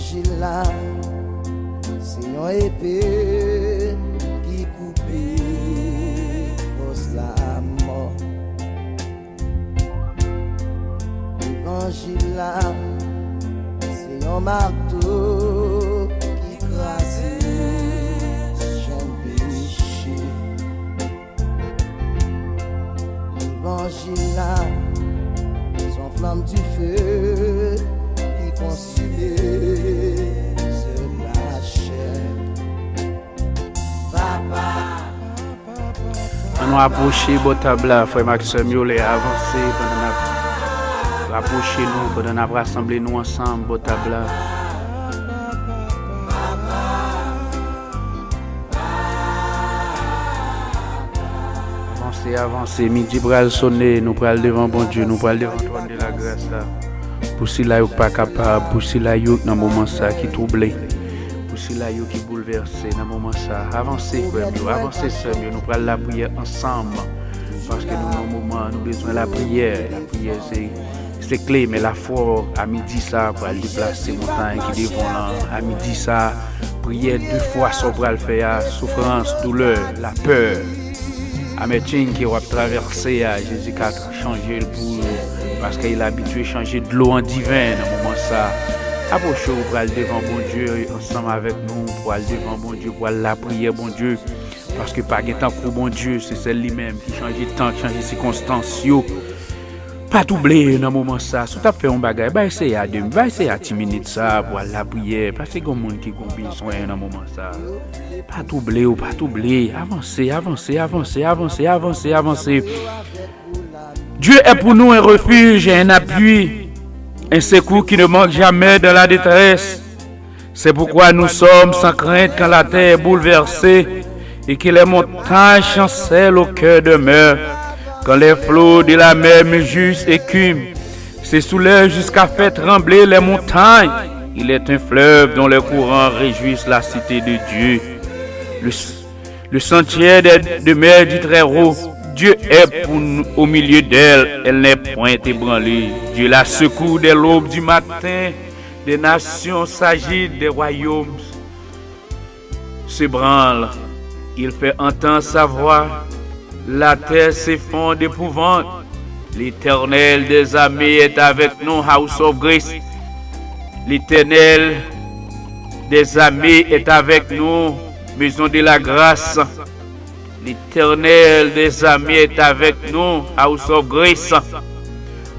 L'évangile là, c'est une épée qui coupe fausse la mort. L'évangile là, c'est un marteau qui crase chaîne péché. L'évangile là, son flamme du feu qui consume la chair. Papa. On nous approcher beau tableau, frère Maxime, yo les avancer pendant rapprocher nous, pendant nous rassembler nous ensemble beau tableau. Avancer, midi bral sonner, nous pral devant bon Dieu, nous pral devant trône de la grâce là. Pour si là yo pas capable, pour si là yo dans moment ça qui troublé, pour si là yo qui bouleversé dans moment ça. Avancez frère, avancez sœur, nous pral la prière ensemble parce que nous dans moment nous besoin la prière. La prière c'est clé, mais la foi à midi ça pour déplacer montagne qui devant là, à midi ça prière 2 fois ça pour le faire, souffrance, douleur, la peur. Amétine qui va traverser à Jésus qui a changé le bout parce qu'il a habitué à changer de l'eau en divin dans le moment ça. Approchez-vous pour aller devant bon Dieu ensemble avec nous, pour aller devant bon Dieu, pour aller la prière bon Dieu. Parce que pas de temps pour bon Dieu, c'est celle lui-même qui change le temps, qui change les circonstances. Pas t'oublier dans le moment ça. Si tu as fait un bagage, va essayer à 2 minutes ça pour aller la prière. Parce que il y a des gens qui ont besoin dans le moment ça. Pas t'oublier. Avancez. Dieu est pour nous un refuge et un appui, un secours qui ne manque jamais dans la détresse. C'est pourquoi nous sommes sans crainte quand la terre est bouleversée et que les montagnes chancellent au cœur demeure. Quand les flots de la mer juste écument, ses soulèvent jusqu'à faire trembler les montagnes. Il est un fleuve dont les courants réjouissent la cité de Dieu. Le sentier de mer du Très-Haut, Dieu est pour nous au milieu d'elle, elle n'est point ébranlée. Dieu la secoue dès l'aube du matin, des nations s'agitent, des royaumes se branlent. Il fait entendre sa voix. La terre s'effondre d'épouvante. L'Éternel des armées est avec nous, House of Grace. L'Éternel des armées est avec nous, Maison de la Grâce. L'Éternel des armées est avec nous, House of Grace.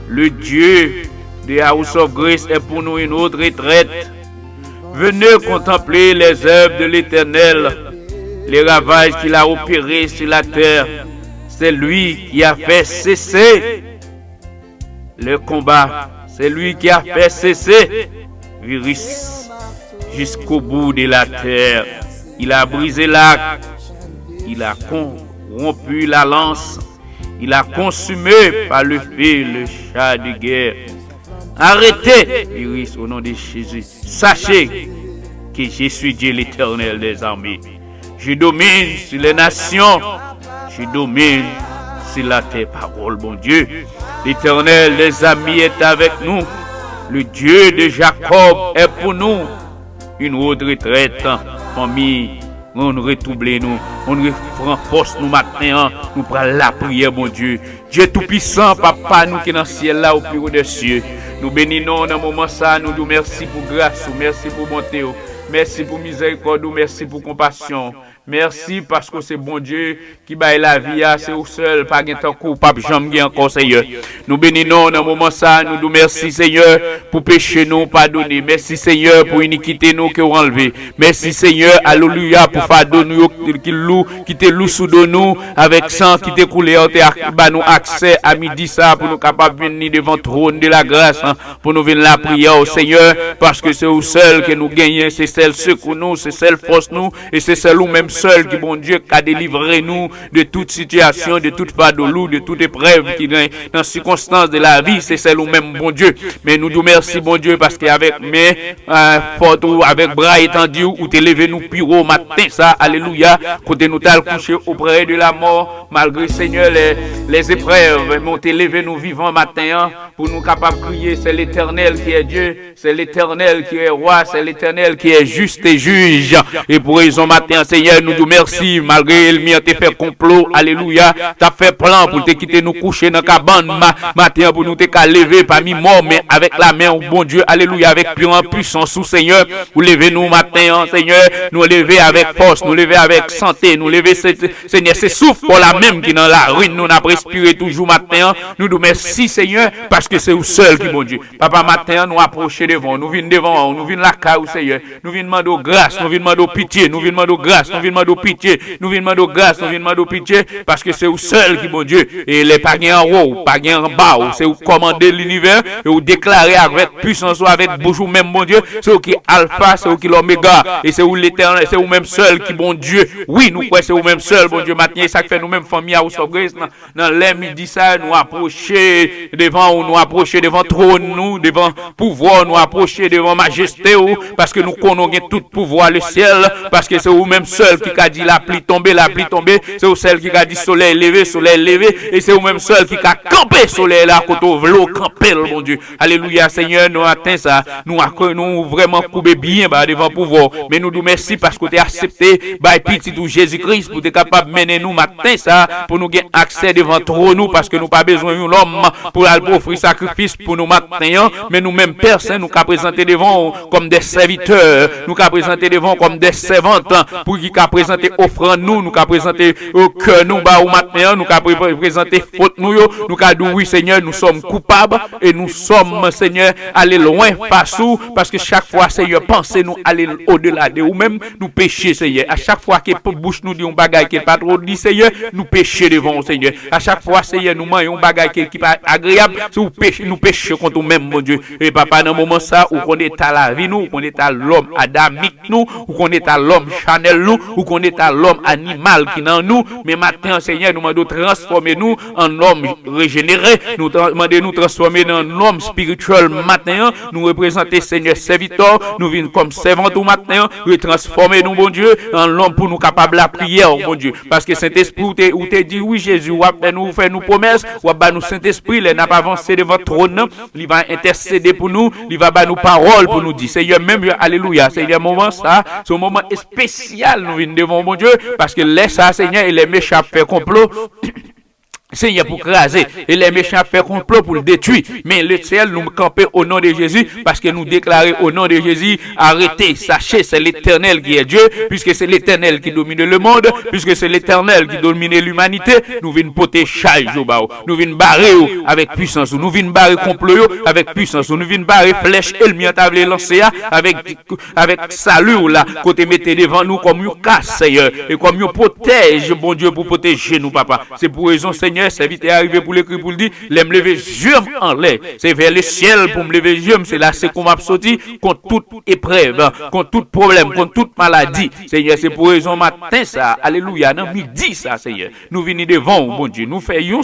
Le Dieu de House of Grace est pour nous une autre retraite. Venez contempler les œuvres de l'Éternel, les ravages qu'il a opérés sur la terre. C'est lui qui a fait cesser le combat. C'est lui qui a fait cesser virus jusqu'au bout de la terre. Il a brisé l'arc. Il a corrompu la lance. Il a consumé par le feu le char de guerre. Arrêtez, virus, au nom de Jésus. Sachez que je suis Dieu l'Éternel des armées. Je domine sur les nations. Je domine sur la terre, parole, bon Dieu. L'Éternel des amis est avec nous. Le Dieu de Jacob est pour nous. Une autre retraite, famille, on retrouble nous, on renforce nous maintenant, nous prenons la prière, bon Dieu. Dieu Tout-Puissant, Papa, nous qui est dans le ciel là, au plus haut des cieux. Nous bénissons dans le moment ça, nous disons merci pour grâce, merci pour bonté, merci pour miséricorde, merci pour compassion. Merci parce que c'est bon Dieu qui baille la vie, c'est au seul, pas de temps coupable, jamais encore, Seigneur. Nous bénissons dans le moment ça, nous disons merci, Seigneur, pour pécher nous, pardonner. Merci, Seigneur, pour iniquité nous qui ont enlevé. Merci, Seigneur, alléluia, pour fardeau nous qui te loue sous nous, avec sang qui te coulé, nous accès à midi ça, pour nous capables de venir devant le trône de la grâce, pour nous venir la prière au Seigneur, parce que c'est au seul que nous gagnons, c'est celle secours nous, c'est celle force nous, et c'est celle où même seul qui, bon Dieu, qui a délivré nous de toute situation, de toute fardeau, de toute épreuve qui dans les circonstances de la vie, c'est celle nous-mêmes, bon Dieu. Mais nous nous merci, bon Dieu, parce qu'avec main forte ou avec bras étendus, ou t'es levé nous pire au matin, ça, alléluia, côté nous t'as couché auprès de la mort, malgré, Seigneur, les épreuves, mais t'es levé nous vivants matin, pour nous capables de crier, c'est l'Éternel qui est Dieu, c'est l'Éternel qui est roi, c'est l'Éternel qui est juste et juge. Et pour raison matin, Seigneur, nous nous merci, malgré le mien t'es fait complot, alléluia, t'as fait plan pour te quitter nous coucher dans la cabane, matin pour nous te lever parmi mort, mais avec la main, bon Dieu, alléluia, avec puissance, sous Seigneur, vous levez nous matin, Seigneur, nous lever avec force, nous lever avec santé, nous lever, Seigneur, c'est souffle pour la même qui dans la ruine, nous n'avons respiré toujours matin, nous nous merci, Seigneur, parce que c'est vous seul qui, bon Dieu. Papa, matin, nous approcher devant, nous venons devant, nous venons la caille, Seigneur, nous venons demander grâce, nous venons demander pitié, nous venons demander grâce, nous venons demander pitié, nous venons demander grâce, nous venons demander pitié, parce que c'est vous seul qui, bon Dieu, et les païens en haut, païens en bas, c'est vous commander l'univers, et vous déclarer avec puissance, ou avec bouche, même, bon Dieu, c'est vous qui alpha, c'est vous qui l'oméga, et c'est vous l'éternel, c'est vous même seul qui, bon Dieu, oui, nous croyons, c'est vous même seul, bon Dieu, maintenant, ça fait nous-mêmes, famille, à House-of-Grace, dans l'air midi, ça, nous approcher devant, nous approcher devant trône, nous, devant pouvoir, nous approcher devant majesté, parce que nous connaissons tout pouvoir, le ciel, parce que c'est vous-même seul qui a dit la pluie tomber, c'est vous seul qui a dit soleil levé, et c'est vous-même seul qui a campé soleil là, côté v'l'eau campé, mon Dieu. Alléluia, Seigneur, nous atteint ça, nous vraiment couper bien devant pouvoir, mais nous nous merci parce que tu as accepté, petit tout Jésus-Christ, pour être capable de mener nous matin ça, pour nous gagner accès devant nous, parce que nous pas besoin de l'homme pour aller offrir sacrifice pour nous matin, mais nous-mêmes personne, nous qu'à présenter devant comme des serviteurs, nous qu'à présenter devant comme des servantes, pour qui qu'à présenter offrande nous qu'à présenter au cœur nous au matin, nous qu'à présenter faute nous qu'à dire oui Seigneur, nous sommes coupables et nous sommes Seigneur aller loin pas sous, parce que chaque fois Seigneur pensez nous aller au-delà de ou même nous pécher Seigneur, à chaque fois que bouche nous dit un bagage qui pas trop dit Seigneur, nous pécher devant Seigneur, à chaque fois Seigneur nous mangeons un bagage qui pas agréable, c'est nous pécher contre nous-mêmes mon Dieu. Et papa dans moment ça où qu'on est à la vie nous, où qu'on est à l'homme adamique nous, où qu'on est à l'homme chanel nous, où qu'on est à l'homme animal qui dans nous, mais maintenant Seigneur nous demandons transformer nous en homme régénéré, nous demandons nous transformer en homme spirituel matin, nous représenter Seigneur serviteur, nous venons comme servant au matin, nous transformer nous bon Dieu en l'homme pour nous capable la prière bon Dieu, parce que Saint-Esprit ou te dit oui Jésus, ou nous fait nous promesses, ou nous Saint-Esprit, il n'a pas avancé devant votre trône, il va intercéder pour nous, il va nous parole pour nous dire Seigneur même alléluia, Seigneur moment ça, c'est un moment spécial nous venons devant mon Dieu, parce que laisse ça Seigneur et les méchants fait complot Seigneur pour craser et les méchants faire complot pour le détruire, mais le ciel nous camper au nom de Jésus, parce que nous déclarer au nom de Jésus, arrêtez, sachez c'est l'Éternel qui est Dieu, puisque c'est l'Éternel qui domine le monde, puisque c'est l'Éternel qui domine l'humanité, nous venons porter charge au bas, nous venons barrer avec puissance, nous venons barrer complot avec puissance, nous venons barrer flèche et le mien table lancé avec salut là, côté mettez devant nous comme une casse Seigneur, et comme une protège bon Dieu pour protéger nous papa, c'est pour raison Seigneur c'est vite arrivé pour l'écrit pour le dire, les me lever yeux en l'air, c'est vers le ciel pour me lever yeux, c'est là c'est qu'on m'a sorti contre toute épreuve, contre tout problème, contre toute maladie. Seigneur, c'est pour raison matin ça, alléluia, non midi ça Seigneur. Nous venons devant bon Dieu, nous faisons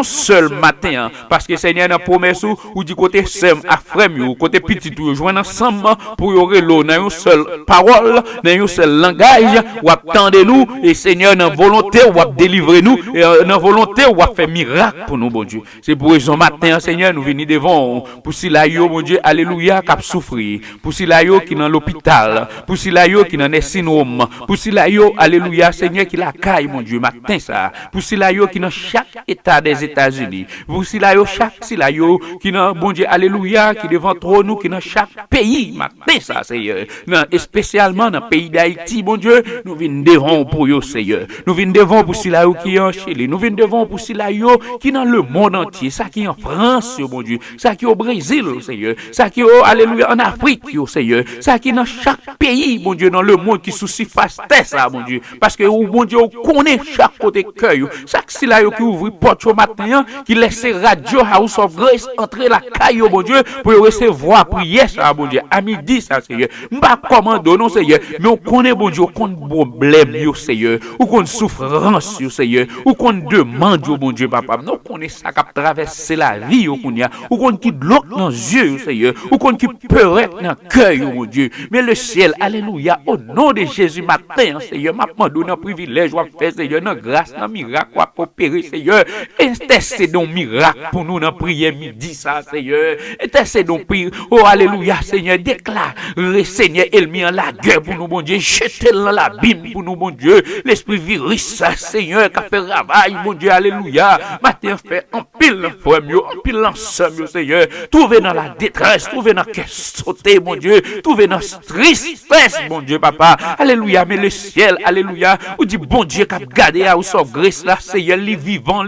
seul matin parce que Seigneur dans promesse ou du côté sem à frère ou côté petit ou joindre ensemble pour y aurait l'eau dans une seule parole, dans un seul langage, ou attendez nous et Seigneur dans volonté ou délivrer nous et dans volonté ou faire miracle pour nous bon Dieu. C'est pour raison matin Seigneur nous venons devant pour si la yo bon Dieu alléluia cap souffrir, pour si la yo qui dans l'hôpital, pour si la yo qui dans les syndromes, pour si la yo alléluia Seigneur qui la caille mon Dieu matin ça, pour si la yo qui dans chaque état des États-Unis, pour si la yo qui dans bon Dieu alléluia qui devant trop nous qui dans chaque pays matin ça Seigneur, et spécialement dans le pays d'Haïti bon Dieu, nous venons devant pour yo Seigneur, nous venons devant pour si la yo qui en Chili, Philippe. Nous venons devant pour cela qui dans le monde entier, ça qui en France, mon Dieu, ça qui au Brésil, Seigneur, ça qui alléluia en Afrique, Seigneur, ça qui dans chaque pays, mon Dieu, dans le monde qui soucie face ça, mon Dieu, parce que mon Dieu, on connaît chaque côté cœur, ça qui là qui ouvre porte au matin, qui laisse radio House of Grace entrer la caille, mon Dieu, pour recevoir prière, ça, mon Dieu, à midi, ça, Seigneur, pas commando, non, Seigneur, mais on connaît, mon Dieu, on connaît problème, Seigneur, ou qu'on souffrance, Seigneur, ou qu'on demande, mon Dieu, papa, nous connaissons ça qui traverse la vie, ou qu'on qui l'autre dans les yeux, Seigneur, ou qu'on qui peut être dans le cœur, mon Dieu, mais le ciel, alléluia, au nom de Jésus, matin, Seigneur, m'a donné un privilège, on fait, Seigneur, dans grâce, dans miracle, on opérer, Seigneur, intercédons miracle pour nous dans prière midi, ça, Seigneur, intercédons prière, oh, alléluia, Seigneur, déclare, Seigneur, Elmi en la guerre pour nous, mon Dieu, jetez dans l'abîme pour nous, mon Dieu, l'esprit virus, Seigneur, qui a fait travail, mon Dieu, alléluia, matin, fait en pile, en pile, ensemble, Seigneur, trouvez dans la détresse, trouvez dans la sauter, mon Dieu, trouvez dans la tristesse, mon Dieu, papa, alléluia, mais le ciel, alléluia, ou dit, bon Dieu, qui a gardé à ou grâce là, Seigneur, les vivants,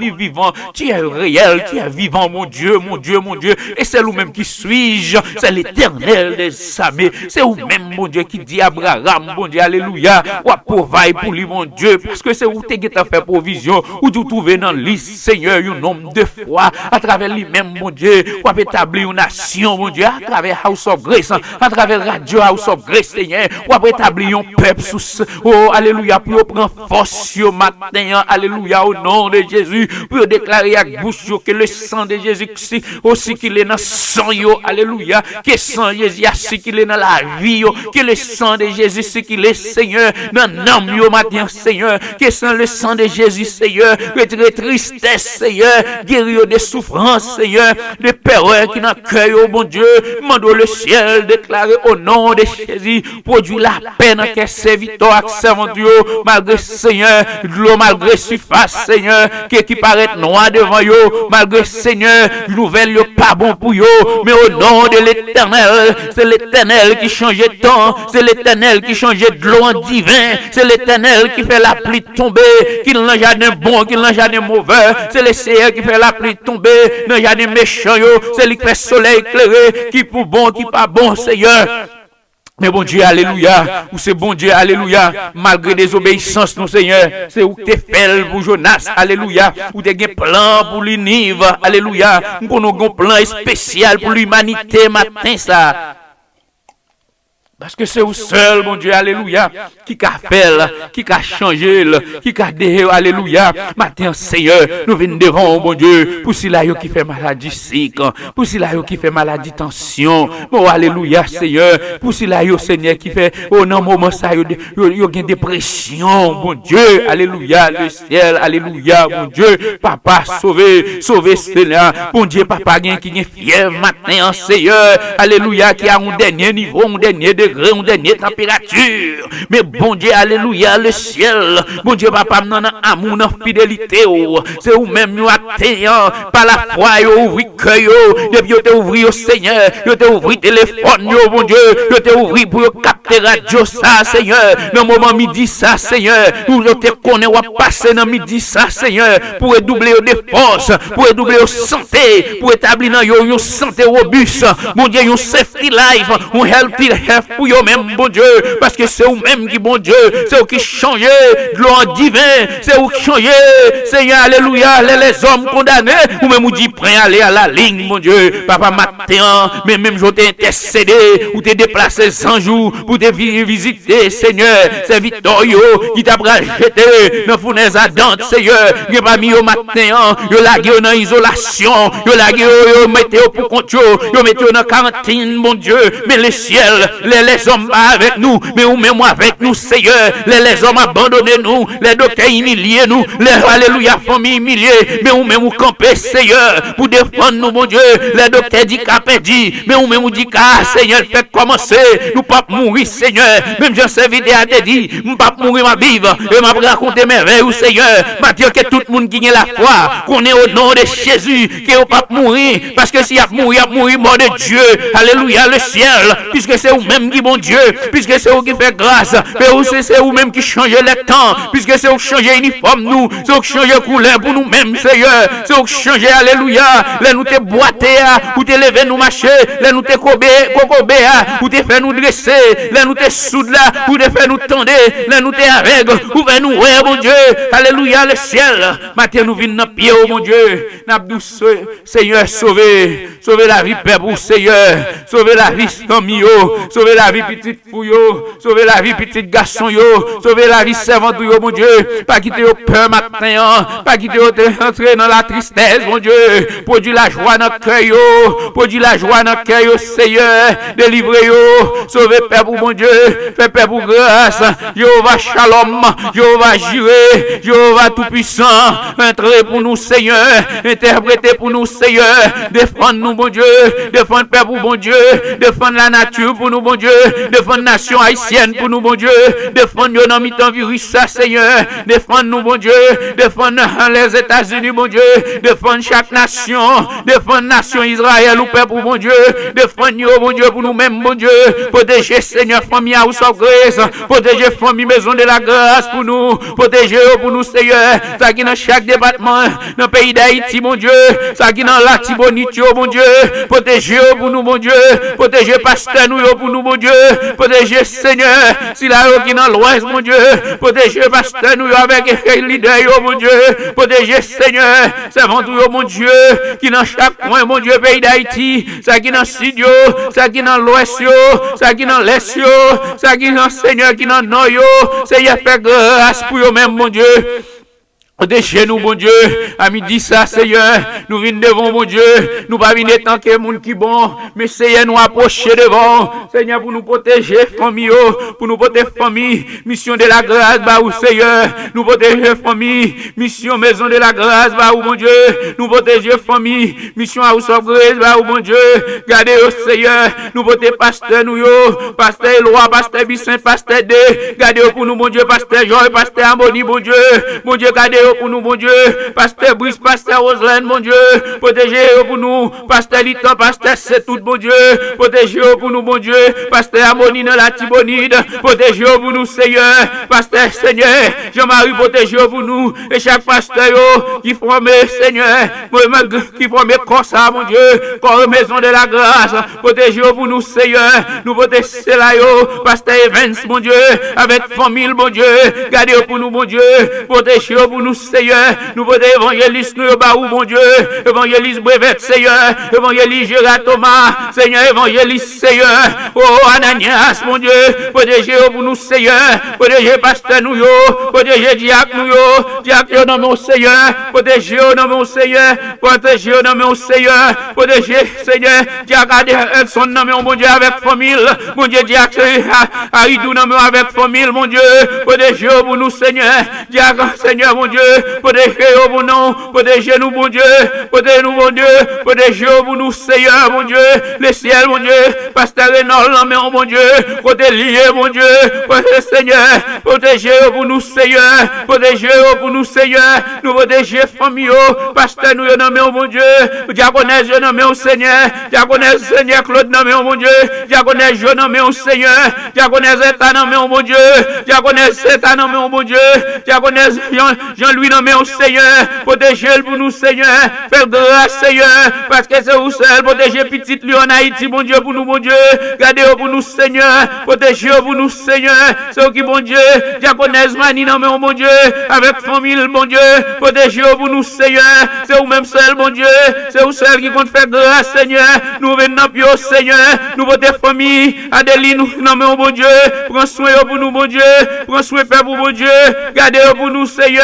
tu es réel, tu es vivant, mon Dieu, mon Dieu, mon Dieu, et c'est nous-mêmes qui suis-je, c'est l'Éternel des armées, c'est vous-même, mon Dieu, qui dit à Abraham, mon Dieu, alléluia, ou à provide pour lui, mon Dieu, parce que c'est où tu as fait provision, où tu trouves dans l'île, Seigneur, un nombre de fois, à travers lui-même, mon Dieu, ou à établir une nation, mon Dieu, à travers House of Grace, à travers Radio House of Grace, Seigneur, ou à établir un peuple sous, oh, alléluia, pour prendre force au matin, alléluia, au nom de Jésus, pour déclarer à bouche que le sang de Jésus, aussi qu'il est dans le sang, alléluia, que le sang de Jésus, aussi qu'il est dans la vie, que le sang de Jésus, c'est qu'il est, Seigneur, dans l'âme, au matin, Seigneur, que sans le sang de Jésus, Seigneur, retrait tristesse, Seigneur, guérir des souffrances, Seigneur, des peurs qui n'ont cœur, oh mon Dieu, mando le ciel, déclarer au nom de Jésus, produit la peine que serviteur, servant Dieu, malgré Seigneur, l'eau malgré surface, Seigneur, qui paraît noir devant eux, malgré Seigneur, nouvelle pas bon pour eux, mais au nom de l'Éternel, c'est l'Éternel qui change de temps, c'est l'Éternel qui change de l'eau en divin, c'est l'Éternel qui fait la pluie tomber, qui n'a jamais bon, qui n'a jamais mauvais, c'est le Seigneur qui fait la pluie tomber, n'a jamais méchant, c'est lui qui fait soleil éclairé, qui pour bon, qui pas bon, Seigneur. Mais bon Dieu, alléluia, ou c'est bon Dieu, alléluia, malgré désobéissance, non Seigneur, c'est où t'es fait pour Jonas, alléluia, ou t'es un plan pour l'Unive, alléluia, ou qu'on a un plan spécial pour l'humanité, matin ça. Parce que c'est vous seul, mon Dieu, alléluia, qui a fait, qui a changé, qui a déhé, alléluia. Matin, Seigneur, nous venons devant, mon Dieu, pour ceux-là qui fait maladie sick, pour ceux-là qui fait maladie tension, oh, alléluia, Seigneur, pour ceux-là, Seigneur, qui fait, oh non, moment ça, yo une dépression, mon Dieu, alléluia, le ciel, alléluia, mon Dieu, papa, sauvez cela, mon Dieu, papa, qui est fier matin, Seigneur, alléluia, qui a un dernier niveau, un dernier degré, une dernière température. Mais bon Dieu, alléluia, le ciel, bon Dieu, papa, non, amour, non, fidélité, c'est vous-même, nous atteignons par la foi, vous ouvrez cœur, depuis vous ouvrez au Seigneur, vous ouvrez téléphone, bon Dieu, vous ouvrez pour capter radio, ça, Seigneur, dans le moment midi, ça, Seigneur, vous te connaissez, vous passer dans midi, ça, Seigneur, pour doubler aux forces, pour doubler aux santé, pour établir dans une santé robuste, bon Dieu, une safety life, une healthy health, pour eux-mêmes, bon Dieu, parce que c'est vous-même qui, bon Dieu, c'est vous qui changez de l'eau en divin, c'est vous qui changez, Seigneur, alléluia, les hommes condamnés, ou même vous dites, prêt à aller à la ligne, mon Dieu, papa, matin, mais même je t'ai intercédé, ou t'ai déplacé 100 jours, pour te visiter, Seigneur, c'est Victorio, qui t'a jeté dans la fournaise ardente, Seigneur, il n'a pas mis au matin, il a lagué dans l'isolation, il a lagué, il a mis pour compte, il a mis dans la quarantaine, mon Dieu, mais le ciel, les hommes avec nous, mais ou même avec nous, Seigneur. Les hommes abandonnés nous, les docteurs humiliés nous, les alléluia famille humiliés, mais ou même ou camper, Seigneur, pour défendre nous, mon Dieu. Les docteurs dit qu'à dit, mais ou même ou dit qu'à, Seigneur, fait commencer, nous pas mourir Oui, Seigneur, même j'en servi à te dire, je ne pas mourir ma vivre, et m'a raconter mes rêves, Seigneur. M'a dire que tout le monde qui a la foi, qu'on est au nom de Jésus, qu'il ne pas mourir, parce que s'il a mourir, mort de Dieu. Alléluia, le ciel, puisque c'est vous-même qui bon Dieu, puisque c'est vous qui fait grâce, c'est vous-même qui changez les temps, puisque c'est vous qui changez l'uniforme, nous, c'est vous qui changez couleur pour nous-mêmes, Seigneur, c'est vous qui changez, alléluia, là nous te boiter, ou te lever nous marcher, là nous te cocobé, ou te faire nous dresser, là nous te soudre là, ou te faire nous tendre, là nous te aveugle, ou faire nous ouais, mon Dieu, alléluia, le ciel, matin nous venons dans pied, oh mon Dieu, n'abdou, Seigneur, sauver la vie, Père, pour Seigneur, sauver la vie, famille, sauver la vie, petite fouille, sauver la vie, petite garçon, sauver la vie, servante, mon Dieu, pas quitter au peur matin, pas quitter au entrer dans la tristesse, mon Dieu, produire la joie dans le cœur, produire la joie dans le cœur, Seigneur, délivrer, sauver Père pour mon Dieu, fais Père pour grâce, Jéhovah Shalom, Jéhovah Jireh, Jéhovah Tout-Puissant, entrez pour nous, Seigneur, interprétez pour nous, Seigneur, défendre-nous, bon Dieu, défendre Père pour bon Dieu, défendre la nature pour nous, bon Dieu, défendre la nation haïtienne pour nous, bon Dieu, défendre nos mi-temps virus, ça, Seigneur, défendre nous, bon Dieu, défendre les États-Unis, bon Dieu, défendre chaque nation, défendre la nation Israël ou Père pour bon Dieu, défendre nous, bon Dieu, pour nous-mêmes, bon Dieu, protéger, Seigneur, famille House of Grace, protéger famille Maison de la Grâce pour nous, protéger pour nous, Seigneur, ça qui dans chaque département, dans le pays d'Haïti, mon Dieu, ça qui dans la Tibonite, mon Dieu, protéger pour nous, mon Dieu, protéger pasteur nous pour nous, mon Dieu, protéger Seigneur, si la qui dans l'ouest, mon Dieu, protéger pasteur nous avec les leaders, mon Dieu, protéger Seigneur, servant nous, mon Dieu, qui dans chaque coin, mon Dieu, pays d'Haïti, ça qui dans le sud, ça qui dans l'ouest, ça qui dans l'est, ça qui dans Seigneur, qui dans le nord, Seigneur, fais grâce pour eux-mêmes, mon Dieu. Protégez nous, bon Dieu, à midi ça, Seigneur, nous venons devant, mon Dieu, nous pas venir tant que monde qui bon, mais Seigneur, nous approcher devant, Seigneur, pour nous protéger, famille, pour nous protéger, famille, mission de la grâce, bah, ou Seigneur, nous protéger, famille, mission maison de la grâce, bah, ou mon Dieu, nous protéger, famille, mission House of Grace, bah, ou mon Dieu, gardez, au Seigneur, nous protéger, pasteur, nous, pasteur Éloi, pasteur Bissin, pasteur D, gardez, pour nous, mon Dieu, pasteur Joy, pasteur Harmonie, mon Dieu, gardez, pour nous, mon Dieu, pasteur Brice, pasteur Roselaine, mon Dieu, protégez pour nous, pasteur Liton, pasteur C'est tout, mon Dieu, protégez pour nous, mon Dieu, pasteur Harmonie dans la Tibonide, protégez pour nous, Seigneur, pasteur Seigneur, Jean-Marie, protégez pour nous, et chaque pasteur qui forme, Seigneur, qui forme comme ça, mon Dieu, comme maison de la grâce, protégez pour nous, Seigneur, nous protégez là, pasteur Evans, mon Dieu, avec famille, mon Dieu, gardez pour nous, mon Dieu, protégez pour nous, Seigneur, nous voulons évangéliste, nous, mon Dieu, évangéliste Brevet, Seigneur, évangéliste Gérard Thomas, Seigneur, évangéliste, Seigneur, oh, Ananias, mon Dieu, protégez pour nous, Seigneur, protégez pasteur nous, protégez diacre nous, diacre dans mon Seigneur, protégez dans mon Seigneur, protégez dans mon Seigneur, protégez, Seigneur, diacre Edson dans mon Dieu, avec famille, mon Dieu, diacre Aïdou dans avec famille, mon Dieu, protégez pour nous, Seigneur, diacre, Seigneur, mon Dieu, protégez-nous, bon nom, protégez-nous, bon Dieu, protégez-nous, bon Dieu, protégez-nous pour nous, Seigneur, mon Dieu, les ciels, mon Dieu, pasteur Renaud, mon Dieu, protégez-nous, mon Dieu, protégez, Seigneur, protégez-nous pour nous, Seigneur, protégez-nous pour nous, Seigneur, nous protégez, famille, pasteur, nous, nommons, mon Dieu, diaconesse, je nomme, Seigneur, diaconesse, Seigneur, Claude, nomme, mon Dieu, diaconesse, je nomme, Seigneur, diaconesse, État, nomme, mon Dieu, diaconesse, État, nomme, mon Dieu, diaconesse, Jean-Louis, nommé au Seigneur, protégez-le pour nous, Seigneur, faites grâce, Seigneur, parce que c'est vous seul, protégez petite Lyon en Haïti, mon Dieu, pour nous, mon Dieu, gardez-vous pour nous, Seigneur, protégez-vous pour nous, Seigneur, c'est vous qui, mon Dieu, diaconesse Mani, nommé, mon Dieu, avec famille, mon Dieu, protégez-vous pour nous, Seigneur, c'est vous-même seul, mon Dieu, c'est vous seul qui compte faire grâce, Seigneur, nous venons dans Seigneur, nous votre famille, Adélie, nous nommé, mon Dieu, prends soin pour nous, mon Dieu, prends soin, Père, pour mon Dieu, gardez-vous pour nous, Seigneur.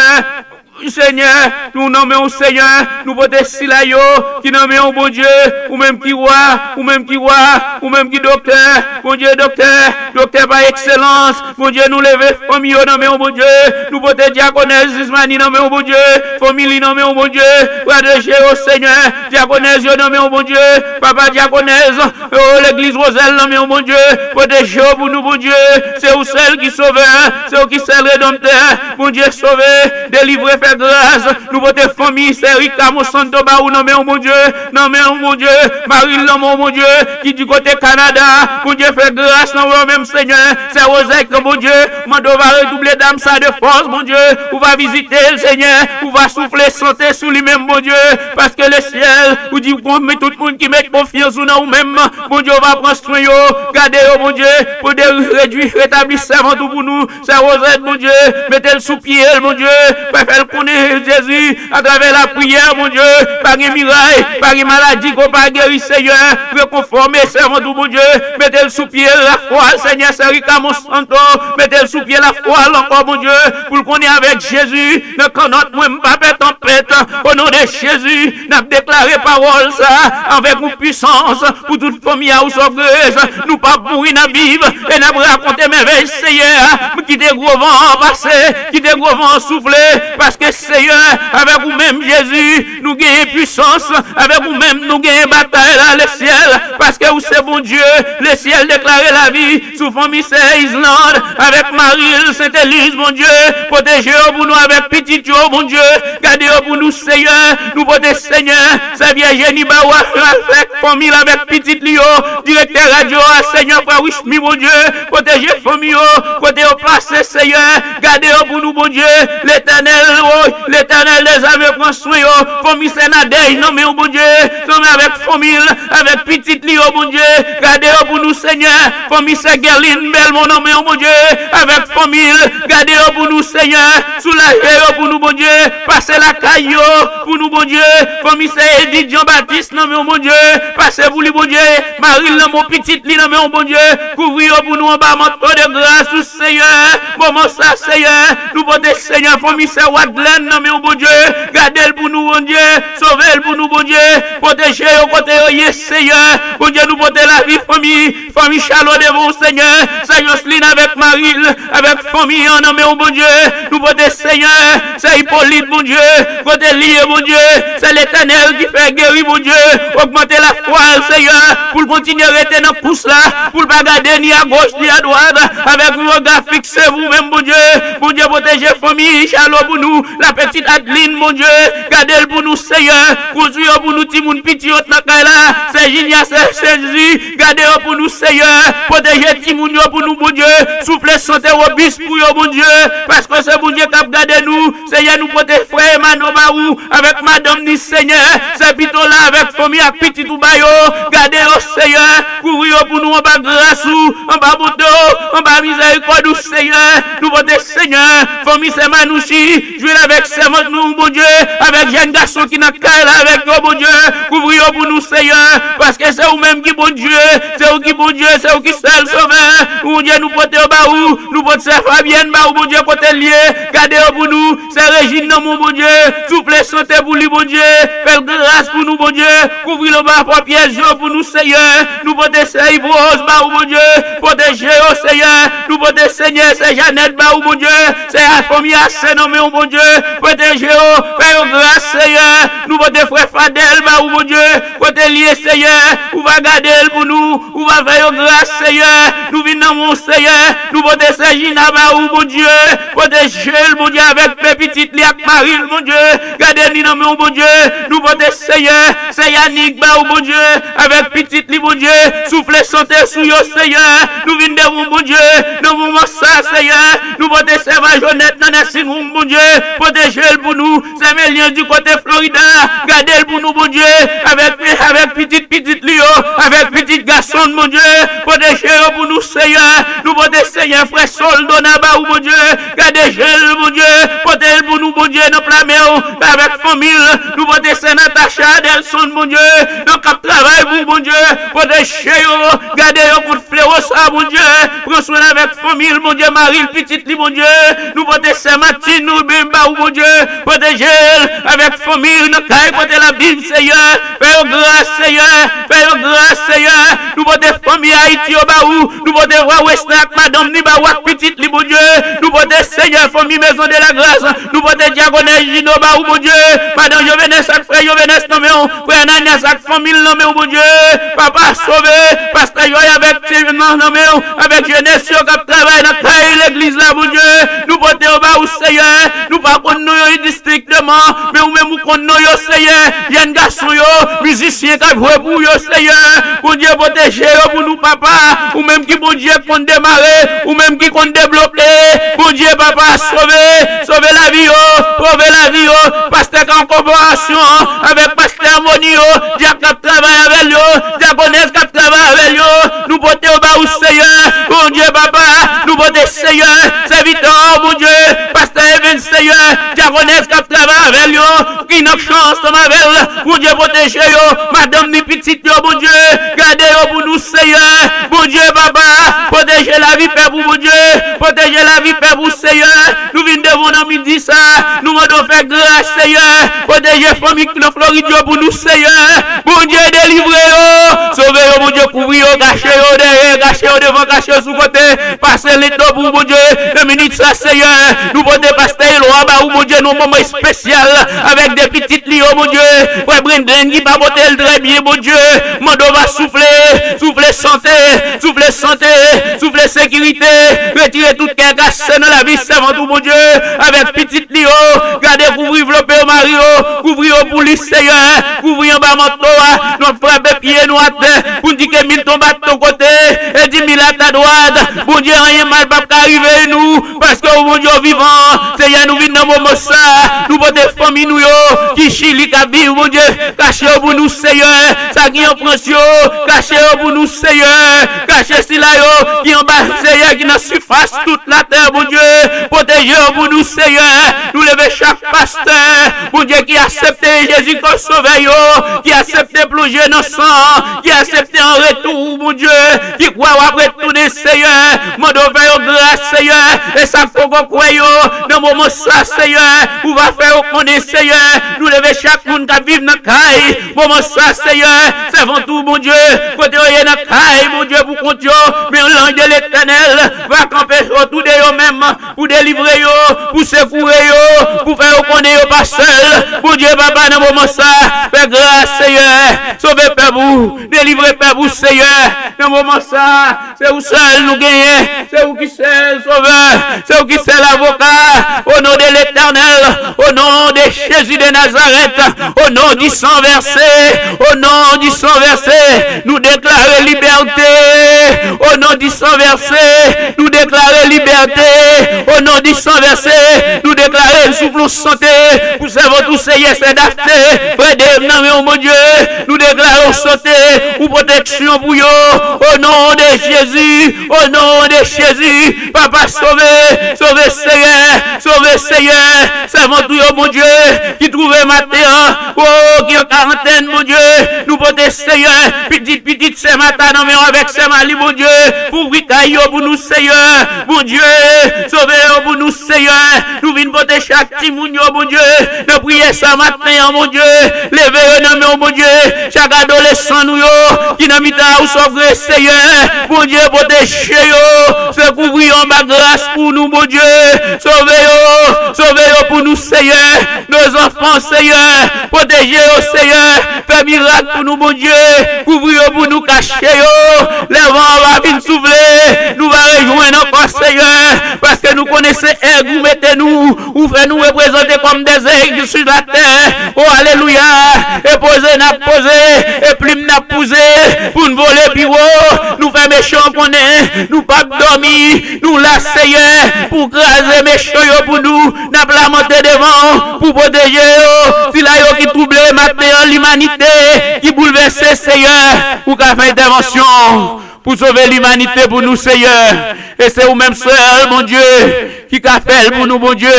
Seigneur, nous nommons Seigneur, nous portons Silayo, qui nommons bon Dieu, ou même qui roi, ou même qui docteur, bon Dieu, docteur par excellence, bon Dieu, nous lever, famille, nommons bon Dieu, nous portons diaconesse, Ismani, nommons bon Dieu, famille, nommons bon Dieu, roi de Géo, Seigneur, diaconesse, nommons bon Dieu, papa diaconesse, oh, l'église Roselle, nommons bon Dieu, protégez pour nous, bon Dieu, c'est où celle qui sauve, c'est où qui celle rédempteur, bon Dieu, sauver, délivrer, faire grâce, nous portons famille, c'est Rika, mon santo, baou, nommons bon Dieu, Marie, mon Dieu, qui du côté Canada, bon Dieu, fait grâce, non, même Seigneur, c'est Rosette, bon Dieu, Mando va redoubler d'âme, ça de force, bon Dieu, ou va visiter le Seigneur, ou va souffler, santé sous lui-même, bon Dieu, parce que le ciel, ou dit qu'on met tout le monde qui met confiance ou non, même, bon Dieu, va prendre soin, gardez, bon Dieu, pour réduire, rétablir serment tout pour nous, c'est Rosette, bon Dieu, mettez-le sous pied, mon Dieu, pour faire connaître Jésus, à travers la prière, mon Dieu, par une miraille, par une maladie, qu'on pas guéri, Seigneur, reconformer, serment tout, bon Dieu, mettez-le sous pied, la foi, Seigneur, c'est Rika, mon santo, mettez-le sous pied, la foi, encore, mon Dieu, pour qu'on est avec Jésus, ne connaître moi, pas tempête, au nom de Jésus, n'a déclaré parole, ça, avec une puissance, pour toute famille, ou sorgueuse, nous pas pourrir dans la Bible, et n'a raconté merveilles, Seigneur, qui des gros vents passés, qui des gros vents soufflés, parce que Seigneur, avec vous-même, Jésus, nous gagnons puissance, avec vous-même, nous gagnons bataille dans le ciel, parce que vous c'est bon Dieu, le ciel déclaré la vie, sous famille, c'est Islande, avec Marie, Sainte-Élise, mon Dieu, protégez-vous pour nous avec petit Dieu, mon Dieu, gardez-vous pour nous, Seigneur, nous protégez, Seigneur, sa Virginie Bawa, avec famille, avec petit Lio, directeur radio, Seigneur, frère Wishmi, mon Dieu, protégez famille, côté au passé, Seigneur, gardez-vous pour nous, mon Dieu, l'éternel des aveux, prend soin, famille Sénadei, non mais mon Dieu, non mais avec famille, avec petit Lio, mon Dieu, gardez-vous pour nous, Seigneur, famille Séguerline, belle, mon nom, mon Dieu, avec famille, gardez-vous pour nous, Seigneur, soulagez-vous pour nous, mon Dieu, passez la caillou pour nous, mon Dieu, famille c'est Edith Jean-Baptiste, non mais mon Dieu, passez vous, mon Dieu, Marie, mon petit lit, non mais mon Dieu, couvrez-vous pour nous en bas, manteau de grâce, Seigneur, moment ça, Seigneur, nous portez, Seigneur, famille c'est Wadlen, non mais mon Dieu, gardez-le pour nous, mon Dieu, sauvez-le pour nous, mon Dieu, protégez au côté, Seigneur, mon Dieu, nous portez la vie, famille Charlotte de vous, Seigneur, c'est Jocelyne avec Marie, avec famille, non mais mon Dieu, nous portez, Seigneur, c'est Hippolyte, mon Dieu, côté lié, mon Dieu, c'est l'Éternel qui fait guérir, mon Dieu, augmenter la foi, Seigneur, pour continuer à rester dans le pouce là, pour ne pas garder ni à gauche ni à droite, avec un regard fixé vous-même, mon Dieu, protégez famille, Charlotte pour nous, la petite Adeline, mon Dieu, gardez-le pour nous, Seigneur, construisez pour nous, Timoun Piti, c'est Ginia, c'est Jésus, gardez-le pour nous, Seigneur, protégez Timoun pour nous, mon Dieu, soufflez santé au bis pour nous, mon Dieu, parce que c'est mon Dieu qui a gardé nous, Seigneur, nous protégez frère Emmanuel Baou, avec Madame Ni, Seigneur, c'est plutôt là, avec famille, à Petit Toubayo, gardez-le, Seigneur, couvrez pour nous, en bas grâce, en bas bouteau, en bas miséricorde, Seigneur, nous protégez, Seigneur, famille, c'est Manouchi, jouez avec serment, nous, mon Dieu, avec jeune garçon qui n'a qu'à avec nous, mon Dieu, couvrez pour nous, Seigneur, parce que c'est vous-même qui, bon Dieu, c'est vous qui, bon Dieu, c'est vous qui seul sauveur, mon Dieu, nous protégez au baou, nous protégez Fabienne, baou, mon Dieu, côté lié, gardez-le pour nous, c'est Régine, non, mon Dieu, soufflez santé pour lui, mon Dieu, faites grâce pour nous, mon Dieu, couvrez le bas pour piège pour nous, Seigneur, nous protégez Yvose, baou, mon Dieu, protégez, oh Seigneur, nous protégez, Seigneur, c'est Jeannette, baou, mon Dieu, c'est la famille assez nommée, mon Dieu, protégez, oh, faites grâce, Seigneur, nous protégez frère Fadel, baou, mon Dieu, côté lié, Seigneur, ou va garder pour nous, ou va faire grâce, Seigneur, nous venons, mon Seigneur, nous protégez Gina, baou, mon Dieu, protégez, mon Dieu, avec mes petites liac Marie, mon Dieu, gardez-nous, mon Dieu, nous protégez, Seigneur, c'est Yannick, baou, mon Dieu, avec petite li, mon Dieu, soufflez santé sous yo, Seigneur, nous venons de mon Dieu, nous moment ça, Seigneur, nous protégez Jeannette, mon Dieu, protégez-le pour nous, c'est Mélien du côté Florida, gardez-le pour nous, mon Dieu, Dieu, avec petite Lio, avec petit garçon, mon Dieu, protégez-le pour nous, Seigneur, nous protégez, Seigneur, frère Sol, Donaba, mon Dieu, gardez-le, mon Dieu, protégez pour nous, mon Dieu, nous plamons, avec famille, nous protégez Natacha, Delson, mon Dieu, nous cap travail pour mon Dieu, protégez-le, gardez-le contre fléau, ça, mon Dieu, prends soin avec famille, mon Dieu, Marie, petite, mon Dieu, nous protégez Martine, nous bimba, mon Dieu, protégez avec famille, nous caille, protégez la Bible, Seigneur, fais grâce, Seigneur, fais grâce, Seigneur, nous protégez famille Haïti, au baou, nous protégez Westnack, Madame Nibawak, petite, mon Dieu, nous protégez Seigneur, famille Maison de la Grâce, nous protégez Diagonais, Gino, baou, mon Dieu, Madame Jovenès, frère Jovenès, nommé, frère Ananias, famille, nommé, mon Dieu, papa sauvé, pasteur Joy avec nommé, avec jeunesse, qui travaille dans l'église là, mon Dieu, nous protégez au baou, Seigneur, nous pas qu'on nous districtement, mais ou même qu'on nous, Seigneur, il y a un garçon, musicien qui joué pour yo, Seigneur, pour Dieu protéger pour nous, papa, ou même qui, bon Dieu, qu'on démarrer, ou même qui qu'on débloquer, bon Dieu, papa, sauver la vie, pasteur en collaboration avec pasteur Monio, Diacre qui travaille avec lui, Diaconesse qui travaille avec lui, nous portons au bas au Seigneur, bon Dieu, papa, nous portons Seigneur, serviteur, bon Dieu, pasteur Evan, Seigneur, Diaconesse qui travaille avec lui, qui n'a chance avec elle, bon Dieu, protégez madame mi petite, bon Dieu, gardez pour nous, Seigneur, bon Dieu, papa, protégez la vie, Père, pour bon Dieu, protégez la vie, Père, pour Seigneur, nous venons devant nous midi ça, nous demandons faire grâce, Seigneur, protégez la famille de Floride pour nous, Seigneur, bon Dieu, délivrez-vous, sauvez-vous, bon Dieu, couvrez-vous, cachez-vous derrière, cachez-vous devant, cachez-vous sous côté, passez les temps pour bon Dieu, le minute ça, Seigneur, nous portons pasteur Eloa, bon Dieu, nos moments spéciaux, avec des petites lions, mon Dieu, frère Brendan qui va botter le très bien, mon Dieu, Mando va souffler santé, souffler sécurité, retirer toute casse dans la vie, servant tout, mon Dieu, avec petite lion, gardez, couvrir le Mario, couvrir pour les Seigneur, couvrir en bas manteau, notre frappe pied, nous pour dire que 1000 tombent de ton côté, et 10 000 à ta droite, bon Dieu, rien mal pas arriver nous, parce que mon Dieu vivant, Seigneur, nous vivons dans le moment ça, nous portons famille, nous, qui chili, qui vivent, mon Dieu, cachez pour nous, Seigneur, ça qui en France, cachez pour nous, Seigneur, cachez si là, qui en bas, Seigneur, qui dans surface toute la terre, mon Dieu, protégez pour nous, Seigneur, nous lever chaque pasteur, mon Dieu, qui accepte Jésus comme sauveur, qui accepte plonger dans le sang, qui accepte en retour, mon Dieu, qui croit après retourner, Seigneur, mon Dieu, grâce, Seigneur, et ça faut qu'on croie, dans le moment ça, Seigneur, on va faire connaître, Seigneur, nous lever chaque monde qui vit dans le caille, moment ça, Seigneur, c'est avant tout, mon Dieu, côté où il y a dans le caille, mon Dieu, pour compter, mais l'ange de l'Éternel va camper autour de eux-mêmes, pour délivrer, pour secourir, pour faire connaître pas seul, mon Dieu, papa, dans le moment ça, fais grâce, Seigneur, sauvez Père vous, délivrez Père vous, Seigneur, dans le moment ça, c'est vous seul nous gagnez, c'est vous qui c'est sauveur, c'est vous qui c'est l'avocat, au nom de l'Éternel, au nom de Jésus de Nazareth, au nom du sang versé, au nom du sang versé, nous déclarons liberté, au nom du sang versé, nous déclarons liberté, au nom du sang versé, nous déclarons souffle santé, pour savoir tout Seigneur, c'est d'after, près de mon Dieu, nous déclarons santé, ou protection pour eux, au nom de Jésus, au nom de Jésus, papa sauvez Seigneur, servant tout mon Dieu, qui trouvait matin, oh, qui est en quarantaine, mon Dieu, nous portons Seigneur, petite c'est matin, non mais avec c'est mali, mon Dieu, pour Ritaïo, pour nous Seigneur, mon Dieu, sauvez pour nous Seigneur, nous venons porter chaque timounio, mon Dieu, nous prions ça matin, mon Dieu, levez nous, mon Dieu, chaque adolescent, nous, qui n'a mis ta ou sauver Seigneur, mon Dieu, protégez, se couvrir en bas grâce pour nous, mon Dieu, sauvez pour nous, Seigneur, nos enfants, Seigneur, protégez-nous, Seigneur, fais miracle pour nous, mon Dieu, couvrez-nous pour nous cacher, les vents va venir souffler, nous va rejoindre encore, Seigneur, parce que nous connaissons aigles, vous mettez-nous, ou faites-nous représenter comme des aigles sur la terre, oh alléluia, et poser, n'a posé, et plume n'a posé, pour nous voler, puis nous faire méchant qu'on est, nous pas dormir, nous la Seigneur, pour craser méchant pour nous, n'a pas monter devant, pour protéger, si là qui trouble matin, l'humanité qui bouleverse, Seigneur, pour qu'à faire intervention, pour sauver l'humanité pour nous, Seigneur. Et c'est vous-même seul, mon Dieu, qui a fait pour nous, mon Dieu.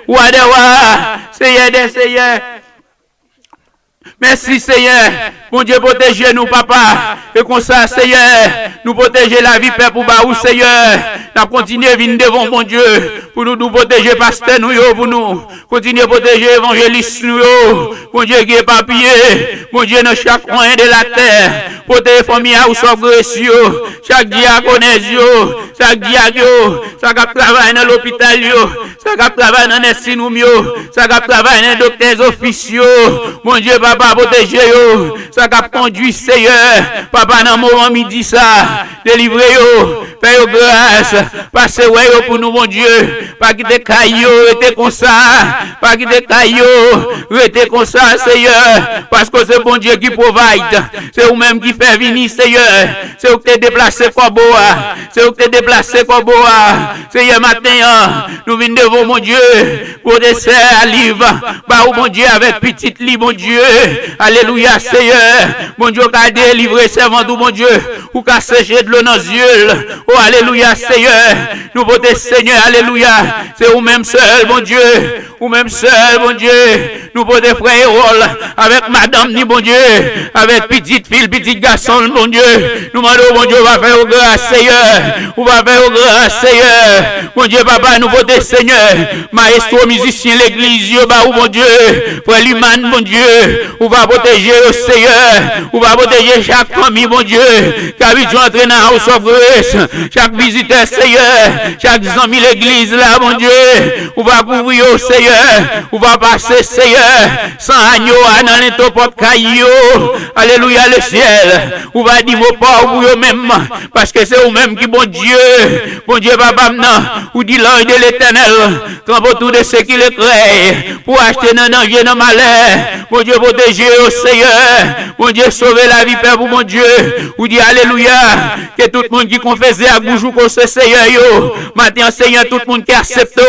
Ouadewa, Seigneur des Seigneurs. Merci, Seigneur. Bon Dieu, protégez-nous, papa. Et comme ça, Seigneur, nous protéger la vie, Père, pour Baou, Seigneur. Nous continuons à venir devant, mon Dieu, pour nous protéger, pasteur, nous, pour nous. Continuez à protéger évangéliste, nous, mon Dieu, qui est papier. Mon Dieu, dans chaque coin de la terre. Protéger famille, ou soit gracieux. Chaque diaconesse, chaque diaconne, chaque travail dans l'hôpital, chaque travail dans les sinoumios, chaque travail dans les docteurs officiaux. Mon Dieu, papa, protégez, ça qu'a conduit, Seigneur. Papa, dans le moment midi, ça, délivrez-vous, faites grâce, passez pour nous, mon Dieu. Pas quitter caillou, restez comme ça. Pas quitter caillou, restez comme ça, Seigneur. Parce que c'est bon Dieu qui provide. C'est vous-même qui fait venir, Seigneur. C'est vous qui t'es déplacé, Koboa. C'est vous qui t'es déplacé, Koboa. Seigneur, matin, nous venons devant mon Dieu pour dessert à livre. Bah, mon Dieu, avec petite lit, mon Dieu. Alléluia, Seigneur. Mon Dieu, qu'a délivré servant tout, mon Dieu. Ou qu'a séché de l'eau dans les yeux. Oh, alléluia, Seigneur. Nous votons, Seigneur, alléluia. C'est vous-même seul, mon Dieu. Vous-même seul, mon Dieu. Nous votons frère rôle avec madame, ni mon Dieu. Avec petite fille, petit garçon, mon Dieu. Nous demandons, mon Dieu, va faire au grâce, Seigneur. On va faire au grâce, Seigneur. Mon Dieu, papa, nous votons, Seigneur. Maestro, musicien, l'église, mon Dieu. Frère l'humain, mon Dieu. On va protéger, Seigneur. On va protéger chaque famille, mon Dieu. Qui a besoin d'entrer dans la House of Grace. Chaque visiteur, Seigneur. Chaque ami, l'église, là, mon Dieu. On va couvrir, Seigneur. On va passer, Seigneur. Sans agneau, dans l'intopop caillou. Alléluia, le ciel. On va dire vos pauvres pour eux-mêmes. Parce que c'est vous-même qui, bon Dieu. Bon Dieu, papa, maintenant. Ou dit l'œil de l'éternel. Quand autour de ceux qui le créent. Pour acheter dans danger, dans malheur. Mon Dieu, protéger, Seigneur. Mon Dieu, sauver la vie, Père, pour mon Dieu. Ou dit alléluia. Que tout le monde qui confesse à bouche ou qu'on se Seigneur, yo. Matin, Seigneur, tout le monde qui accepte.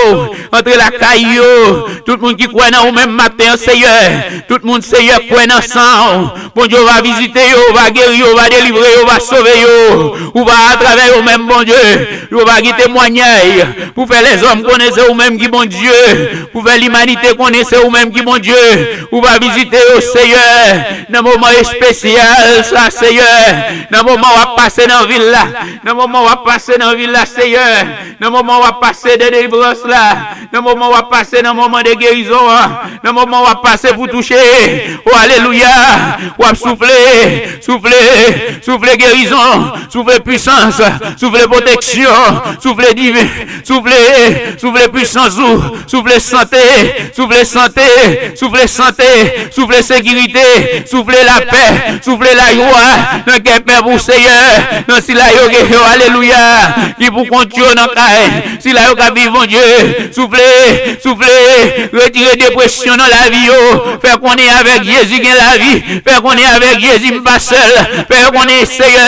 Entre la caillou. Tout le monde qui croit dans vous-même matin, Seigneur. Tout le monde, Seigneur, croit dans sang. Bon Dieu, va visiter, yo, va guérir, yo, va délivrer, yo, va sauver, yo. Ou va à travers vous-même, bon Dieu. Yo, va guider témoignage. Pour faire les hommes connaître vous-même qui, bon Dieu. Pour faire l'humanité connaître vous-même qui, bon Dieu. Ou va visiter, au Seigneur. Dans un moment spécial, ça, Seigneur. Dans un moment où on va passer dans la ville là. Dans un moment où on va passer dans la ville là, Seigneur. Dans un moment où on va passer de délivrance là. Dans un moment où on va passer dans un moment de guérison. Dans un moment où on va passer pour toucher. Oh, alléluia. On va souffler, souffler, souffler guérison, souffler puissance, souffler protection, souffler divin, souffler puissance, souffler santé, souffler santé, souffler santé, souffler sécurité, souffler la paix, souffler la joie, dans quel Père pour Seigneur, dans si la yoga, alléluia, qui pour continuer dans caille, si la yoga vive, mon Dieu, souffler, souffler, retirer dépression dans la vie, faire qu'on est avec Jésus dans la vie, faire qu'on est avec Jésus pas seul, faire qu'on est Seigneur,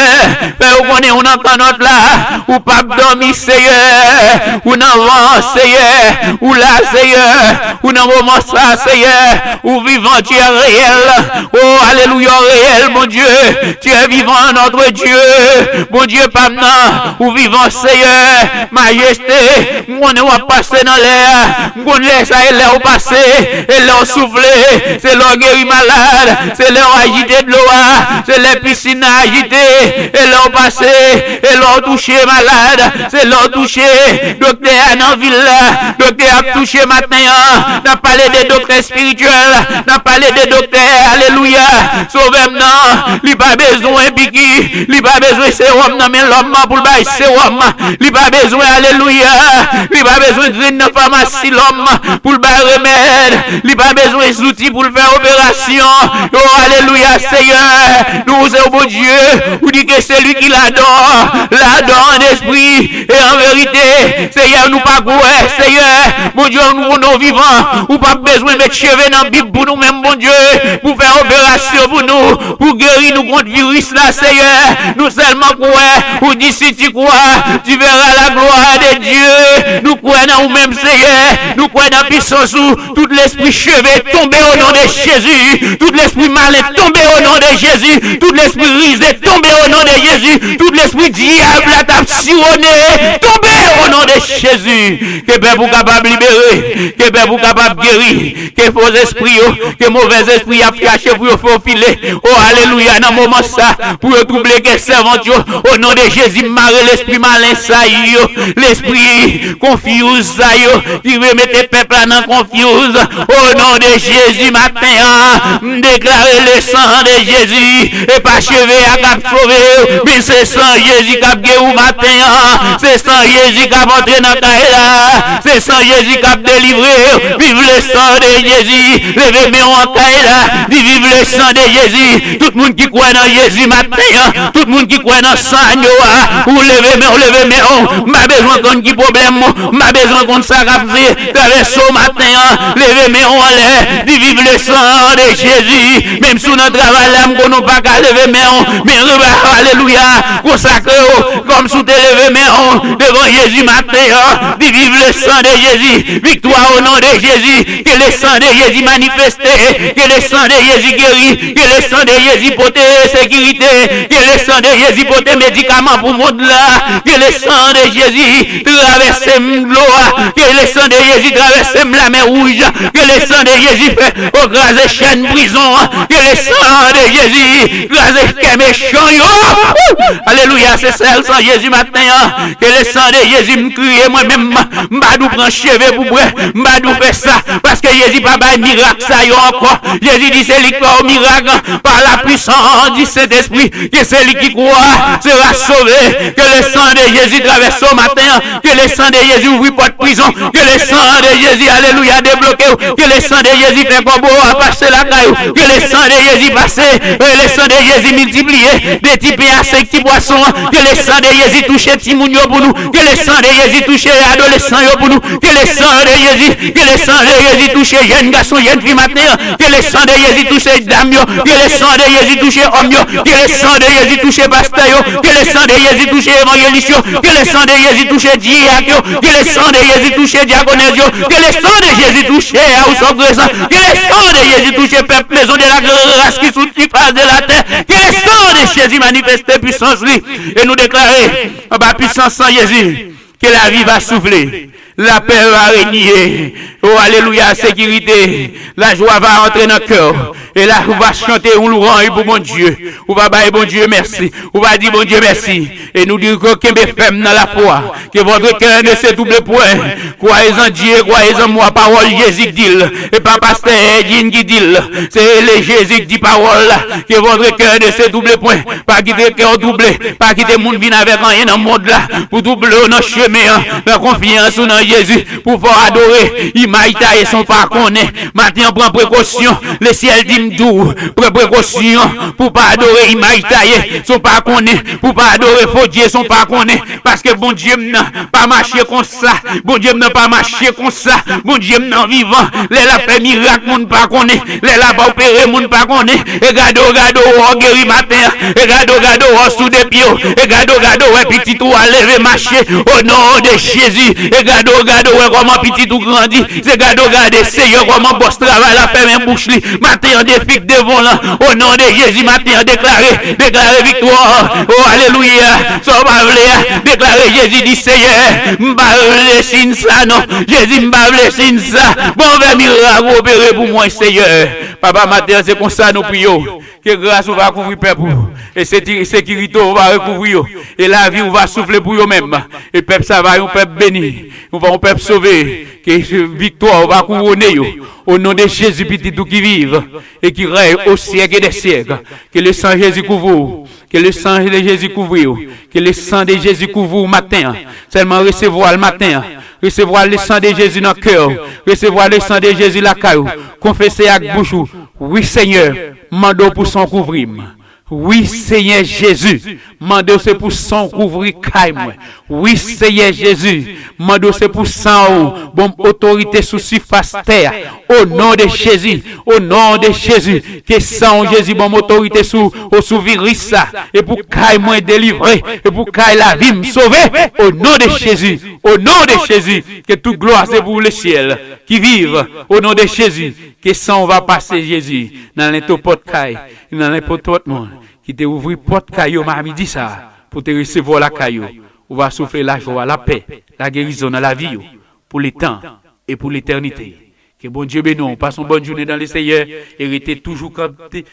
faire qu'on est on entend notre là, ou pas dormir Seigneur, ou dans vent Seigneur, ou là Seigneur, ou dans moment ça Seigneur, ou vivant tu es réel, oh alléluia réel mon Dieu, tu es vivant notre Dieu, mon Dieu pas maintenant, ou vivant Seigneur, majesté, on va passer dans l'air, on laisse à l'air passer, et leur souffler, c'est leur guérir malade, c'est leur agiter de l'eau, c'est les piscines agitées, et leur passer, et leur toucher malade, c'est leur toucher, docteur dans la ville, docteur a touché maintenant, n'a parlé des docteurs spirituels, n'a parlé des docteurs, alléluia, sauvez-moi, il n'y a pas besoin de piqui, il n'y a pas besoin de sérum, non mais l'homme pour le bail sérum, il n'y a pas besoin, alléluia, il n'y a pas besoin de une pharmacie l'homme pour le bail remède, il n'y a pas besoin d'outils pour le faire opération, oh alléluia Seigneur, nous sommes bon Dieu, vous dites que c'est lui qui l'adore en esprit et en vérité, Seigneur nous pas courir, Seigneur, mon Dieu nous vivants, ou pas besoin de mettre cheveux dans la Bible pour nous-mêmes, bon Dieu, pour faire opération. libération pour nous, pour guérir nous contre virus là, Seigneur. Nous seulement croyons, ou dis si tu crois, tu verras la gloire de Dieu. Nous croyons dans nous-mêmes, Seigneur. Nous croyons dans puissance où tout l'esprit chevé tombé au nom de Jésus. Tout l'esprit malin tombé au nom de Jésus. Tout l'esprit risé tombé au nom de Jésus. Tout l'esprit diable a tapsillonné tombé au nom de Jésus. Que Père vous capable de libérer, que Père vous capable de guérir, que faux esprits, que mauvais esprits a caché pour vous filer. Oh alléluia, dans le moment ça, pour troubler que servant au nom de Jésus, marrer l'esprit malin ça, l'esprit confuse ça, qui veut mettre peuple dans confuse. Au nom de Jésus, matin, déclarer le sang de Jésus, et pas chevet à cap sauver, mais c'est sang Jésus qui a guéri matin, c'est sang Jésus qui a entré dans Kaïla, c'est sang Jésus qui a délivré, vive le sang de Jésus, levez-moi en Kaïla, vive le sang de Jésus, tout le monde qui croit dans Jésus matin, tout le monde qui croit dans sang, ou levez-moi, m'a besoin qu'on qui problème, m'a besoin qu'on s'arrête, traverse au matin, levez-moi en l'air, vive le sang de Jésus, même sous notre travail, qu'on n'a pas qu'à lever, mais alléluia, consacré comme sous tes levées, devant Jésus matin, vive le sang de Jésus, victoire au nom de Jésus, que le sang de Jésus manifesté, que le sang de Jésus guérit, que le sang de Jésus porte sécurité, que le sang de Jésus porte médicaments pour le monde là, que le sang de Jésus traverse l'eau, que le sang de Jésus traverse la mer rouge, que le sang de Jésus fait écraser chaîne prison, que le sang de Jésus écraser les méchants. Alléluia, c'est ça le sang de Jésus matin, que le sang de Jésus me crie moi-même, m'badou prend cheveux pour boire, m'badou fait ça, parce que Jésus pas un miracle ça y encore. Jésus dit c'est lui qui au miracle, par la puissance du Saint-Esprit, que c'est lui qui croit sera sauvé, que le sang de Jésus traverse au matin, que le sang de Jésus ouvre porte prison, que le sang de Jésus, alléluia, débloqué, que le sang de Jésus fait comme beau à passer la caillou, que le sang de Jésus passe, le sang de Jésus multiplié, des types à 5 petits poissons, que le sang de Jésus touche Timounio pour nous, que le sang de Jésus touche adolescents pour nous, que le sang de Jésus, que le sang de Jésus touche jeunes garçons, jeunes filles matin, que le sang de Jésus touche dames, que le sang de Jésus touche hommes, que le sang de Jésus touche pasteurs, que le sang de Jésus touche évangélistes, que le sang de Jésus touche diacres, que le sang de Jésus touche diaconesses, que le sang de Jésus touche house of grace, que le sang de Jésus touche peuple maison de la grâce qui sous face de la terre, que le sang de Jésus manifeste puissance lui, et nous déclarer en bas puissance sans Jésus, que la vie va souffler. La paix va régner. Oh, alléluia, sécurité. La joie va entrer dans le cœur. Et là, on va chanter un louange pour mon Dieu. On va dire bon Dieu merci. On va dire bon Dieu merci. Et nous dire que femme dans la foi. Que votre cœur ne se double point. Croyez en Dieu, croyez en moi. Parole Jésus dit. Et pas pasteur Edine qui dit. C'est le Jésus qui dit parole. Que votre cœur ne se double point. Pas quitter le cœur doublé. Pas quitter le monde vient avec rien dans le monde là. Pour doubler notre chemin. La confiance dans Jésus. Pour pouvoir adorer. Il m'a et son pas connaît. Maintenant, prends précaution. Le ciel dit m'dou. Prends précaution. Pour pas adorer. Il m'a taillé. Son pas connaît. Pour pas adorer faux Dieu. Son pas connaît. Parce que bon Dieu n'a pas marché comme ça. Bon Dieu n'a pas marché comme ça. Bon Dieu n'a vivant. Les la fait miracle. Moun pas connaît. Les la pas opéré. Moun pas connaît. Et gado, oh, guéri matin. Et gado, oh, sous des pieds. Et gado, ouais, petit tout à lever marché. Au nom de Jésus. Et gado, ouais, comment petit tout grandit. C'est gado, Seigneur, comment boss travail la fait même bouche li. Matin, on défique devant là. Au nom de Jésus, matin, déclaré victoire. Oh, alléluia. Ça va déclarer Jésus dit Seigneur, m'bavle sin ça, non. Jésus m'bavle sin ça. Bon, vers miracle opéré pour moi, Seigneur. Papa, matin, c'est comme ça, nous prions. Que grâce on va couvrir peuple et sécurité on va recouvrir et la vie on va souffler pour eux-mêmes et peuple ça va un peuple béni on va un peuple sauvé que victoire on va couronner au nom de Jésus petit tout qui vive et qui règne au siècle des siècles que le sang de Jésus couvre que le sang de Jésus couvre que le sang de Jésus couvre matin seulement recevoir le matin recevoir le sang de Jésus dans le cœur recevoir le sang de Jésus la caillou confesser avec bouche oui Seigneur mando pour son couvrir. Oui, Seigneur Jésus, mando c'est pour sang couvrir caille moi. Oui, Seigneur Jésus, mando c'est pour sang bon autorité sous surface terre. Au nom de Jésus, au nom de Jésus, que sang Jésus bon autorité sous virus ça et pour caille moi délivrer et pour caille la vie me sauver au nom de Jésus, au nom de Jésus, que toute gloire c'est pour le ciel qui vive au nom de Jésus, que sang va passer Jésus dans les porte caille, dans n'importe autre monde. Qui te ouvre porte caillou m'a dit ça pour te recevoir la caillou. On va souffler la joie, la paix, la guérison dans la vie pour les temps et pour l'éternité. Que bon Dieu bénisse, passons bonne journée dans le Seigneur et restez toujours capté.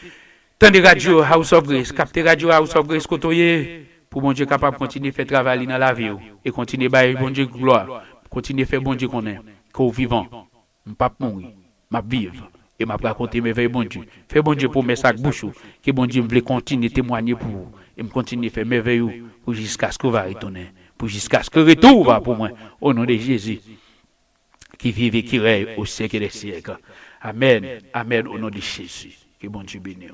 Tant de radio House of Grace, capter radio House of Grace côtoyer pour bon Dieu capable de continuer à faire travailler dans la vie et continuer à bailler bon Dieu gloire, continuer à faire bon Dieu qu'on est, qu'on vivant, pas mourir, m'a vivre. Et m'a raconté mes veilles bon Dieu. Fais bon Dieu pour mes sacs bouches. Que bon Dieu me voulait continuer à témoigner pour vous. Et me continuer à faire mes veilles pour jusqu'à ce que va retourner. Pour jusqu'à ce que retour va pour moi. Au nom de Jésus. Qui vive et qui règne au siècle des siècles. Amen. Amen. Au nom de Jésus. Que bon Dieu bénisse.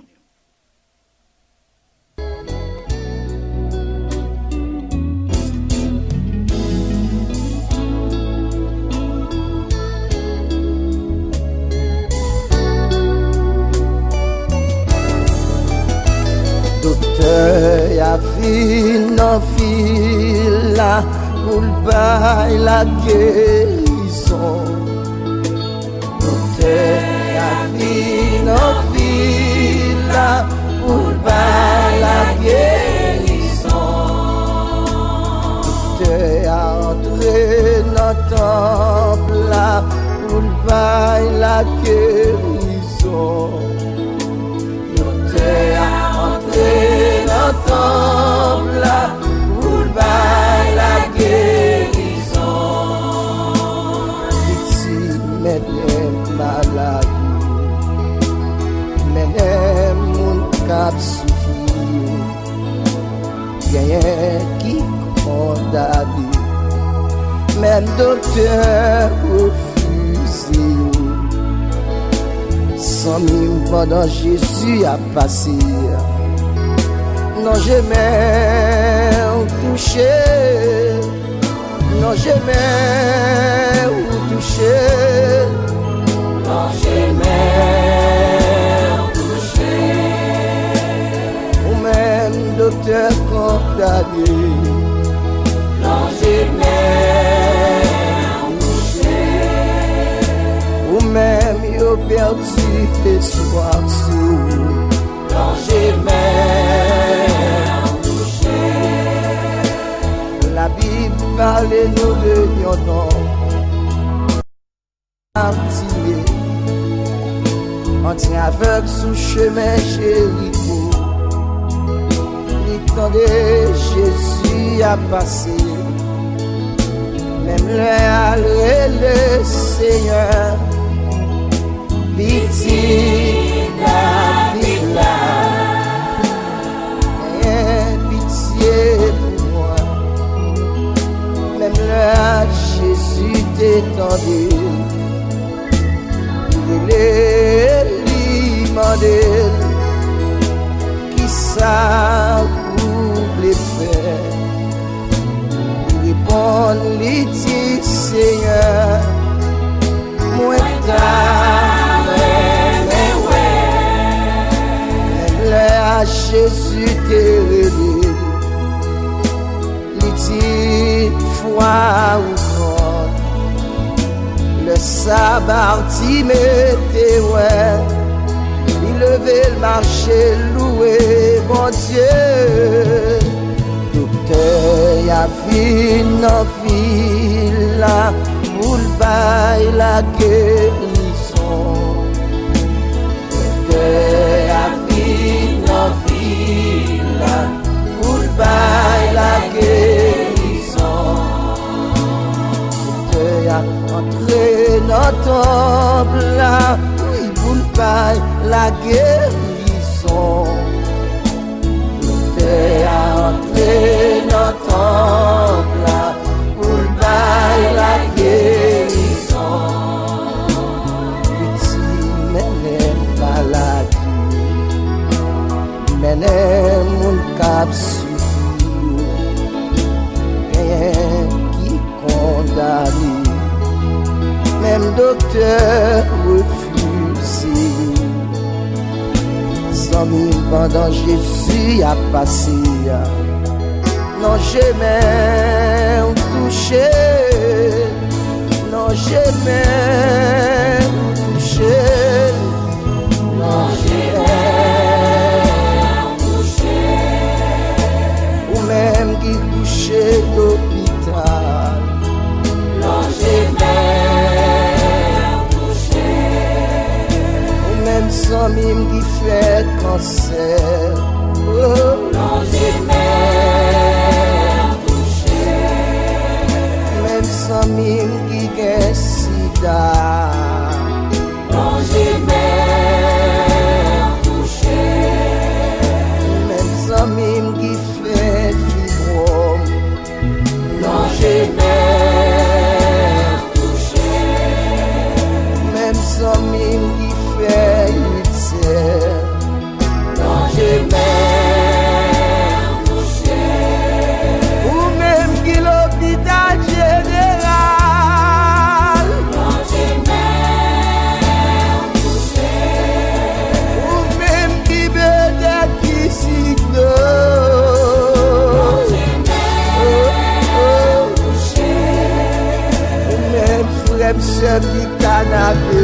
Docteur a vu dans fila pour le la guérison. Docteur a vu dans fila pour le la guérison. Docteur a entré dans le temple là pour le la guérison. Docteur a dans le temple là pour la guérison. Ici, maintenant, malade, maintenant, mon cap souffrir, rien qui condamne, même docteur refuse. Sans mime pendant Jésus a passé. Non, jamais touché. Non, jamais touché. Non, jamais touché. Ou même docteur condamné. Non, jamais touché. Ou même yo perdu l'espoir sous. Non, jamais. La Bible parle nous de Lyon martyr. On tient aveugle sous chemin Jéricho. Le temps de Jésus a passé. Même le Seigneur. Pitié David là. Pitié pour moi. Même là, Jésus t'étendait. Il est demandé qui ça vous les faire. Répondre, il dit Seigneur, moi t'as même là, Jésus t'est révélé. Il dit foi ou mort. Le sabbat t'y mettait ouais. Il levait le marché, loué mon Dieu. Docteur y'a fini en fila pour le bail la guérison. Docteur y'a fini en fila pour le bail la guérison. Docteur y'a entré dans le temple là, oui pour le bail la guérison. Docteur y'a entré dans le temple là, pour le bail la guérison. Petit même maladie, Menem moun kap sufi, rien qui condamne, même docteur refusé. Sans mille pendant Jésus a passé, non jamais touché, non jamais touché, non jamais touché, ou même qui couché l'hôpital, non jamais touché, ou même sans mime qui fait cancer, oh, non jamais touché, même sans mime qui gagne sida, non jamais touché, même sans mime qui fait fibrome, non jamais touché, même sans mime qui fait ulcère, non jamais touché, ou même qui l'hôpital général, non jamais touché, ou même qui peut-être qui signe, non jamais touché, ou même frère sœur qui canapé,